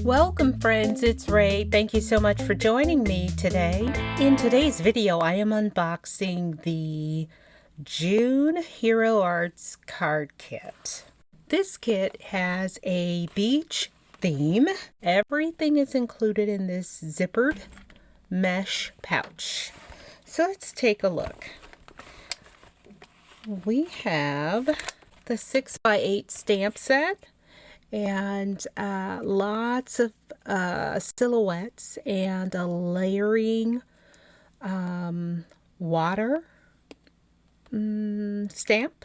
Welcome friends, it's Ray. Thank you so much for joining me today. In today's video, I am unboxing the June Hero Arts card kit. This kit has a beach theme. Everything is included in this zippered mesh pouch. So let's take a look. We have the 6x8 stamp set and lots of silhouettes and a layering water stamp,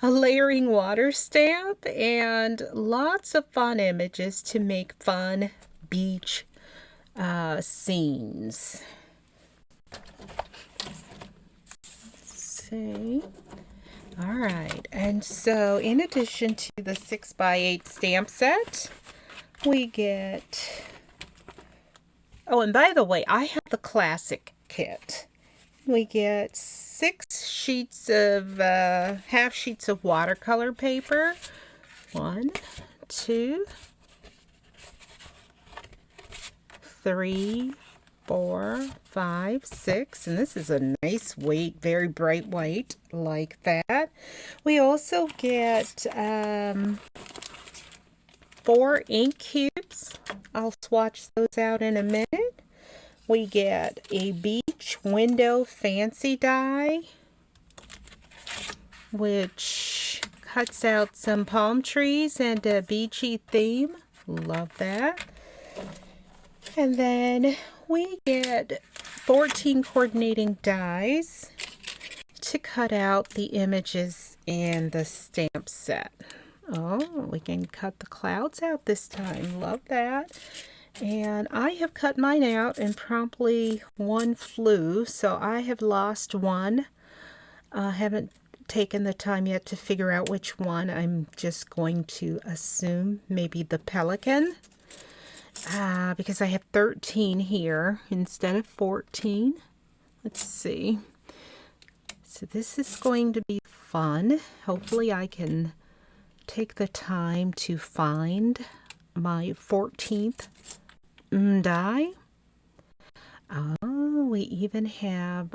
a layering water stamp, and lots of fun images to make fun beach scenes. Let's see. All right, and so in addition to the 6x8 stamp set, we get, oh, and by the way, I have the classic kit. We get 6 sheets of, half sheets of watercolor paper. 1, 2, 3, 4, 5, 6, and this is a nice weight, very bright white, like that. We also get 4 ink cubes. I'll swatch those out in a minute. We get a beach window fancy die, which cuts out some palm trees and a beachy theme. Love that. And then we get 14 coordinating dies to cut out the images in the stamp set. Oh, we can cut the clouds out this time. Love that. And I have cut mine out and promptly one flew, so I have lost one. I haven't taken the time yet to figure out which one. I'm just going to assume maybe the pelican. Because I have 13 here instead of 14. Let's see. So this is going to be fun. Hopefully I can take the time to find my 14th die. Oh, we even have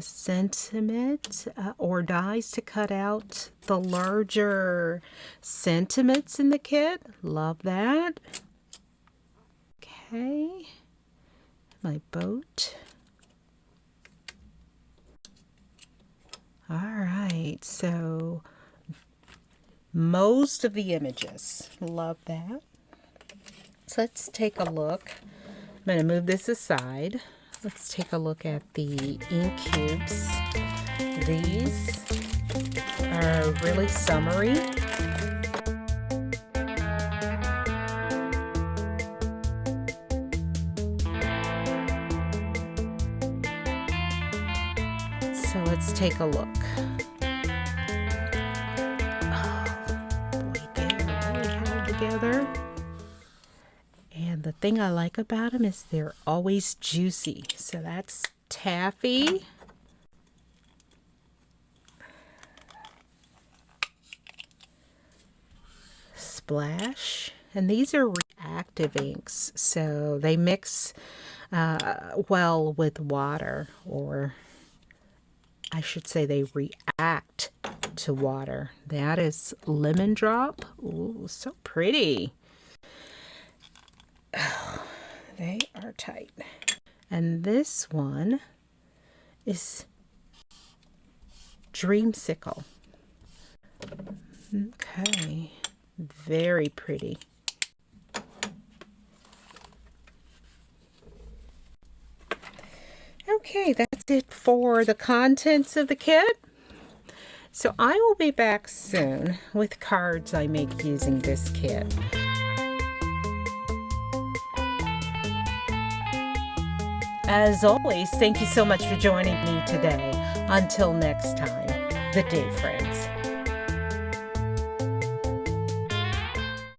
sentiment or dies to cut out the larger sentiments in the kit. Love that. Okay, my boat. All right, so most of the images. Love that. So let's take a look. I'm going to move this aside. Let's take a look at the ink cubes. These are really summery. So let's take a look. Oh, boy, they're really held together. And the thing I like about them is they're always juicy. So that's taffy. Splash. And these are reactive inks, so they mix well with water, or I should say they react to water. That is lemon drop. Ooh, so pretty. Oh, they are tight. And this one is dreamsicle. Okay, very pretty. Okay, that's it for the contents of the kit. So I will be back soon with cards I make using this kit. As always, thank you so much for joining me today. Until next time, good day, friends.